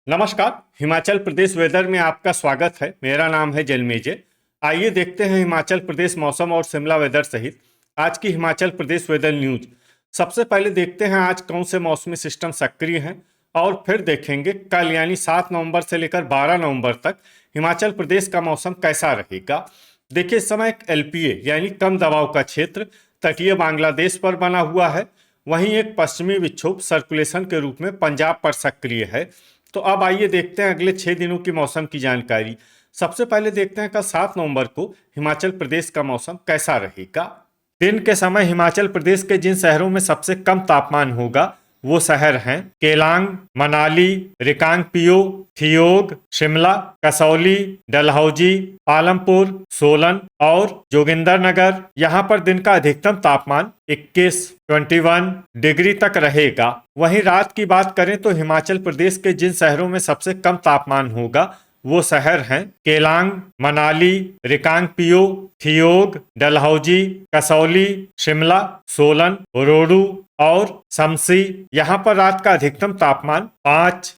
नमस्कार। हिमाचल प्रदेश वेदर में आपका स्वागत है। मेरा नाम है जन्मेजय। आइए देखते हैं हिमाचल प्रदेश मौसम और शिमला वेदर सहित आज की हिमाचल प्रदेश वेदर न्यूज। सबसे पहले देखते हैं आज कौन से मौसमी सिस्टम सक्रिय हैं और फिर देखेंगे कल यानी 7 नवंबर से लेकर 12 नवंबर तक हिमाचल प्रदेश का मौसम कैसा रहेगा। देखिए, इस समय एक एलपीए यानी कम दबाव का क्षेत्र तटीय बांग्लादेश पर बना हुआ है। वहीं एक पश्चिमी विक्षोभ सर्कुलेशन के रूप में पंजाब पर सक्रिय है। तो अब आइए देखते हैं अगले 6 दिनों की मौसम की जानकारी। सबसे पहले देखते हैं कल 7 नवंबर को हिमाचल प्रदेश का मौसम कैसा रहेगा। दिन के समय हिमाचल प्रदेश के जिन शहरों में सबसे कम तापमान होगा वो शहर हैं केलांग, मनाली, रिकांगपिओ, थियोग, शिमला, कसौली, डलहौजी, पालमपुर, सोलन और जोगिंदरनगर। यहाँ पर दिन का अधिकतम तापमान 21 डिग्री तक रहेगा। वहीं रात की बात करें तो हिमाचल प्रदेश के जिन शहरों में सबसे कम तापमान होगा वो शहर हैं केलांग, मनाली, रिकांगपिओ, थियोग, डलहौजी, कसौली, शिमला, सोलन, रोडू और शमसी। यहाँ पर रात का अधिकतम तापमान 5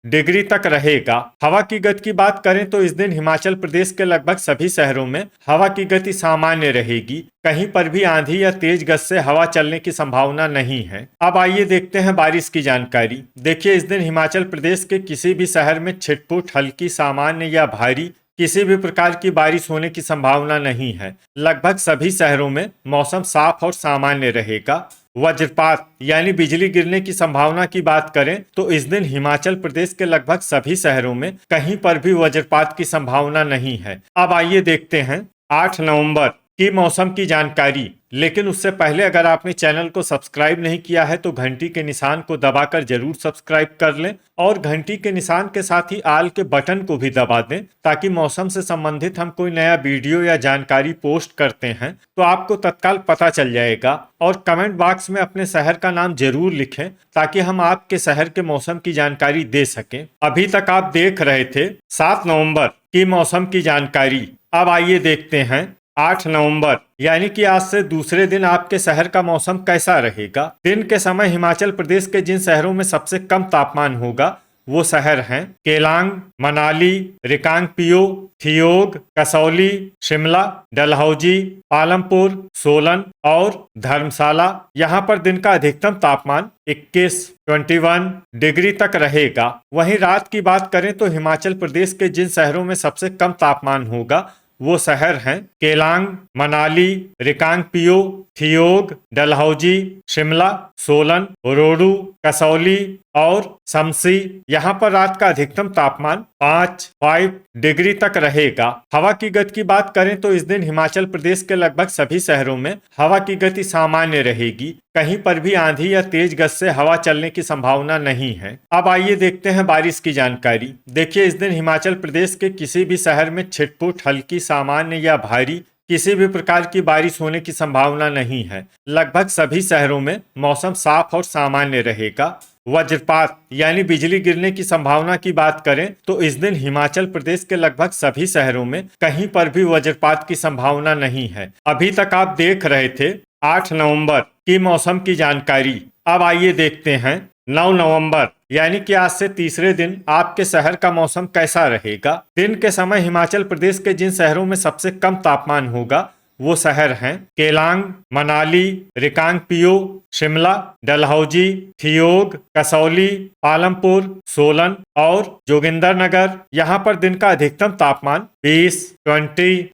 डिग्री तक रहेगा। हवा की गति की बात करें तो इस दिन हिमाचल प्रदेश के लगभग सभी शहरों में हवा की गति सामान्य रहेगी। कहीं पर भी आंधी या तेज गति से हवा चलने की संभावना नहीं है। अब आइए देखते हैं बारिश की जानकारी। देखिए, इस दिन हिमाचल प्रदेश के किसी भी शहर में छिटपुट, हल्की, सामान्य या भारी किसी भी प्रकार की बारिश होने की संभावना नहीं है। लगभग सभी शहरों में मौसम साफ और सामान्य रहेगा। वज्रपात यानी बिजली गिरने की संभावना की बात करें तो इस दिन हिमाचल प्रदेश के लगभग सभी शहरों में कहीं पर भी वज्रपात की संभावना नहीं है। अब आइए देखते हैं 8 नवंबर की मौसम की जानकारी। लेकिन उससे पहले अगर आपने चैनल को सब्सक्राइब नहीं किया है तो घंटी के निशान को दबाकर जरूर सब्सक्राइब कर लें और घंटी के निशान के साथ ही आल के बटन को भी दबा दें ताकि मौसम से संबंधित हम कोई नया वीडियो या जानकारी पोस्ट करते हैं तो आपको तत्काल पता चल जाएगा। और कमेंट बॉक्स में अपने शहर का नाम जरूर लिखें ताकि हम आपके शहर के मौसम की जानकारी दे सकें। अभी तक आप देख रहे थे 7 नवंबर की मौसम की जानकारी। अब आइए देखते हैं 8 नवंबर यानी कि आज से दूसरे दिन आपके शहर का मौसम कैसा रहेगा। दिन के समय हिमाचल प्रदेश के जिन शहरों में सबसे कम तापमान होगा वो शहर हैं केलांग, मनाली, रिकांगपिओ, थियोग, कसौली, शिमला, डलहौजी, पालमपुर, सोलन और धर्मशाला। यहाँ पर दिन का अधिकतम तापमान 21 डिग्री तक रहेगा। वहीं रात की बात करें तो हिमाचल प्रदेश के जिन शहरों में सबसे कम तापमान होगा वो शहर हैं केलांग, मनाली, रिकांगपिओ, थियोग, डलहौजी, शिमला, सोलन, रोडू, कसौली और शमसी। यहाँ पर रात का अधिकतम तापमान 5 डिग्री तक रहेगा। हवा की गति की बात करें तो इस दिन हिमाचल प्रदेश के लगभग सभी शहरों में हवा की गति सामान्य रहेगी। कहीं पर भी आंधी या तेज गति से हवा चलने की संभावना नहीं है। अब आइए देखते हैं बारिश की जानकारी। देखिए, इस दिन हिमाचल प्रदेश के किसी भी शहर में छिटपुट, हल्की, सामान्य या भारी किसी भी प्रकार की बारिश होने की संभावना नहीं है। लगभग सभी शहरों में मौसम साफ और सामान्य रहेगा। वज्रपात यानी बिजली गिरने की संभावना की बात करें तो इस दिन हिमाचल प्रदेश के लगभग सभी शहरों में कहीं पर भी वज्रपात की संभावना नहीं है। अभी तक आप देख रहे थे 8 नवंबर की मौसम की जानकारी। अब आइए देखते हैं 9 नवंबर यानी कि आज से तीसरे दिन आपके शहर का मौसम कैसा रहेगा। दिन के समय हिमाचल प्रदेश के जिन शहरों में सबसे कम तापमान होगा वो शहर हैं केलांग, मनाली, रिकांगपिओ, शिमला, डलहौजी, थियोग, कसौली, पालमपुर, सोलन और जोगिंदरनगर। यहाँ पर दिन का अधिकतम तापमान 20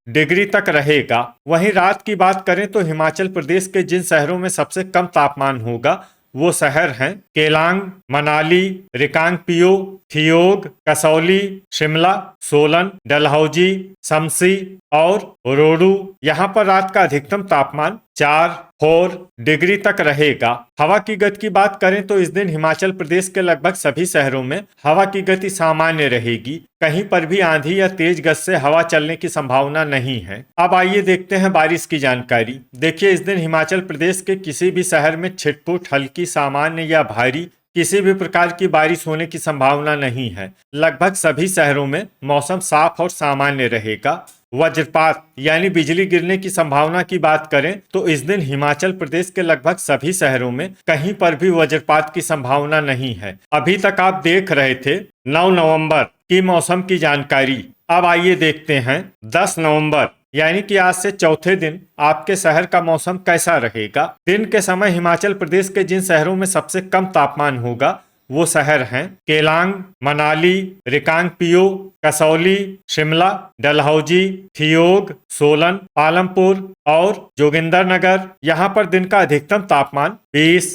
डिग्री तक रहेगा। वहीं रात की बात करें तो हिमाचल प्रदेश के जिन शहरों में सबसे कम तापमान होगा वो शहर हैं केलांग, मनाली, रिकांगपिओ, थियोग, कसौली, शिमला, सोलन, डलहौजी, शमसी और रोडू। यहाँ पर रात का अधिकतम तापमान 4 डिग्री तक रहेगा। हवा की गति की बात करें तो इस दिन हिमाचल प्रदेश के लगभग सभी शहरों में हवा की गति सामान्य रहेगी। कहीं पर भी आंधी या तेज गति से हवा चलने की संभावना नहीं है। अब आइए देखते हैं बारिश की जानकारी। देखिए, इस दिन हिमाचल प्रदेश के किसी भी शहर में छिटपुट, हल्की, सामान्य या भारी किसी भी प्रकार की बारिश होने की संभावना नहीं है। लगभग सभी शहरों में मौसम साफ और सामान्य रहेगा। वज्रपात यानी बिजली गिरने की संभावना की बात करें तो इस दिन हिमाचल प्रदेश के लगभग सभी शहरों में कहीं पर भी वज्रपात की संभावना नहीं है। अभी तक आप देख रहे थे 9 नवंबर की मौसम की जानकारी। अब आइए देखते हैं 10 नवंबर यानी कि आज से चौथे दिन आपके शहर का मौसम कैसा रहेगा। दिन के समय हिमाचल प्रदेश के जिन शहरों में सबसे कम तापमान होगा वो शहर हैं केलांग, मनाली, रिकांगपिओ, कसौली, शिमला, डलहौजी, ठियोग, सोलन, पालमपुर और जोगिंदरनगर। यहाँ पर दिन का अधिकतम तापमान 20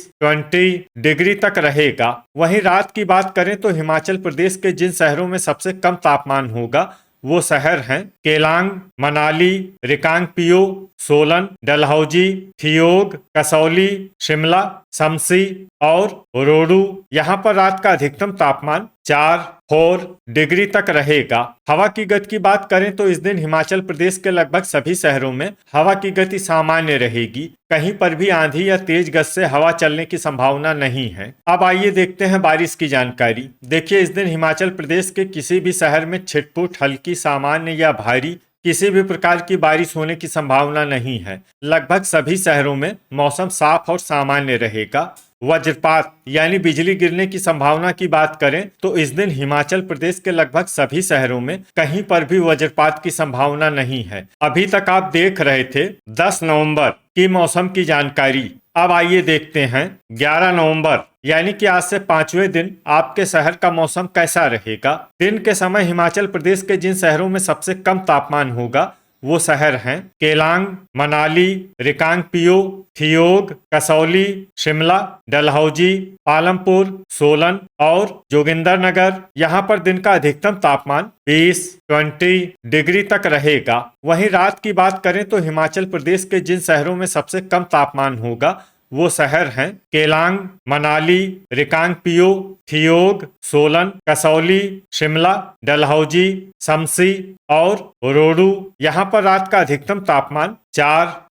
डिग्री तक रहेगा। वहीं रात की बात करें तो हिमाचल प्रदेश के जिन शहरों में सबसे कम तापमान होगा वो शहर हैं केलांग, मनाली, रिकांगपिओ, सोलन, डलहौजी, ठियोग, कसौली, शिमला, शमसी और रोडू। यहाँ पर रात का अधिकतम तापमान 4 डिग्री तक रहेगा। हवा की गति की बात करें तो इस दिन हिमाचल प्रदेश के लगभग सभी शहरों में हवा की गति सामान्य रहेगी। कहीं पर भी आंधी या तेज गति से हवा चलने की संभावना नहीं है। अब आइए देखते हैं बारिश की जानकारी। देखिए, इस दिन हिमाचल प्रदेश के किसी भी शहर में छिटपुट, हल्की, सामान्य या भारी किसी भी प्रकार की बारिश होने की संभावना नहीं है। लगभग सभी शहरों में मौसम साफ और सामान्य रहेगा। वज्रपात यानी बिजली गिरने की संभावना की बात करें तो इस दिन हिमाचल प्रदेश के लगभग सभी शहरों में कहीं पर भी वज्रपात की संभावना नहीं है। अभी तक आप देख रहे थे 10 नवंबर की मौसम की जानकारी। अब आइए देखते हैं 11 नवंबर यानी कि आज से 5वें दिन आपके शहर का मौसम कैसा रहेगा। दिन के समय हिमाचल प्रदेश के जिन शहरों में सबसे कम तापमान होगा वो शहर हैं केलांग, मनाली, रिकांगपिओ, ठियोग, कसौली, शिमला, डलहौजी, पालमपुर, सोलन और जोगिंदरनगर। यहाँ पर दिन का अधिकतम तापमान 20 डिग्री तक रहेगा। वहीं रात की बात करें तो हिमाचल प्रदेश के जिन शहरों में सबसे कम तापमान होगा वो शहर हैं केलांग, मनाली, रिकांगपिओ, ठियोग, सोलन, कसौली, शिमला, डलहौजी, शमसी और रोडू। यहाँ पर रात का अधिकतम तापमान 4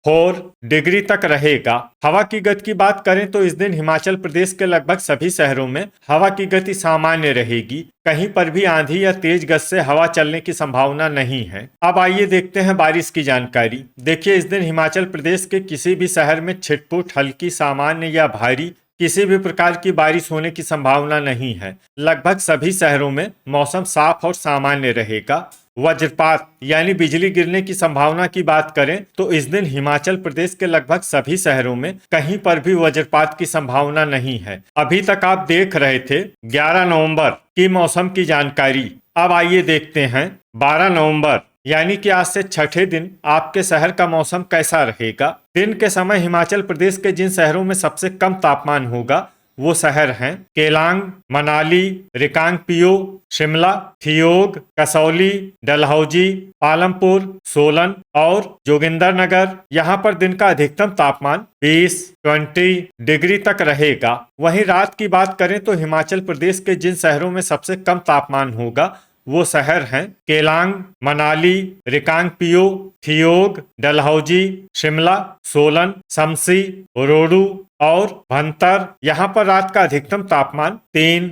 डिग्री तक रहेगा। हवा की गति की बात करें तो इस दिन हिमाचल प्रदेश के लगभग सभी शहरों में हवा की गति सामान्य रहेगी। कहीं पर भी आंधी या तेज गति से हवा चलने की संभावना नहीं है। अब आइए देखते हैं बारिश की जानकारी। देखिए, इस दिन हिमाचल प्रदेश के किसी भी शहर में छिटपुट, हल्की, सामान्य या भारी किसी भी प्रकार की बारिश होने की संभावना नहीं है। लगभग सभी शहरों में मौसम साफ और सामान्य रहेगा। वज्रपात यानी बिजली गिरने की संभावना की बात करें तो इस दिन हिमाचल प्रदेश के लगभग सभी शहरों में कहीं पर भी वज्रपात की संभावना नहीं है। अभी तक आप देख रहे थे 11 नवंबर की मौसम की जानकारी। अब आइए देखते हैं 12 नवंबर यानी कि आज से छठे दिन आपके शहर का मौसम कैसा रहेगा। दिन के समय हिमाचल प्रदेश के जिन शहरों में सबसे कम तापमान होगा वो शहर हैं केलांग, मनाली, रिकांगपिओ, शिमला, ठियोग, कसौली, डलहौजी, पालमपुर, सोलन और जोगिंदरनगर। यहाँ पर दिन का अधिकतम तापमान 20 डिग्री तक रहेगा। वहीं रात की बात करें तो हिमाचल प्रदेश के जिन शहरों में सबसे कम तापमान होगा वो शहर हैं केलांग, मनाली, रिकांगपिओ, ठियोग, डलहौजी, शिमला, सोलन, शमसी, रोडू और भंतर। यहाँ पर रात का अधिकतम तापमान 3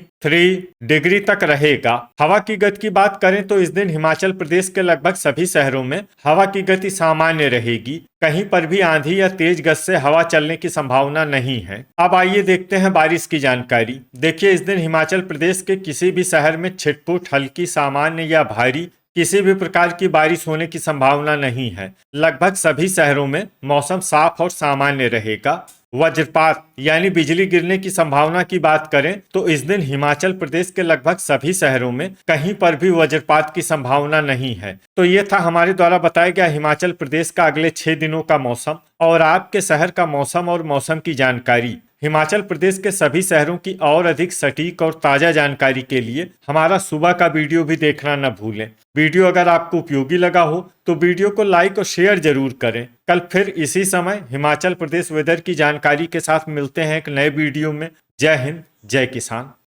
डिग्री तक रहेगा। हवा की गति की बात करें तो इस दिन हिमाचल प्रदेश के लगभग सभी शहरों में हवा की गति सामान्य रहेगी। कहीं पर भी आंधी या तेज गति से हवा चलने की संभावना नहीं है। अब आइए देखते हैं बारिश की जानकारी। देखिए, इस दिन हिमाचल प्रदेश के किसी भी शहर में छिटपुट, हल्की, सामान्य या भारी किसी भी प्रकार की बारिश होने की संभावना नहीं है। लगभग सभी शहरों में मौसम साफ और सामान्य रहेगा। वज्रपात यानी बिजली गिरने की संभावना की बात करें तो इस दिन हिमाचल प्रदेश के लगभग सभी शहरों में कहीं पर भी वज्रपात की संभावना नहीं है। तो ये था हमारे द्वारा बताया गया हिमाचल प्रदेश का अगले 6 दिनों का मौसम और आपके शहर का मौसम और मौसम की जानकारी। हिमाचल प्रदेश के सभी शहरों की और अधिक सटीक और ताज़ा जानकारी के लिए हमारा सुबह का वीडियो भी देखना न भूलें। वीडियो अगर आपको उपयोगी लगा हो तो वीडियो को लाइक और शेयर जरूर करें। कल फिर इसी समय हिमाचल प्रदेश वेदर की जानकारी के साथ मिलते हैं एक नए वीडियो में। जय हिंद, जय किसान।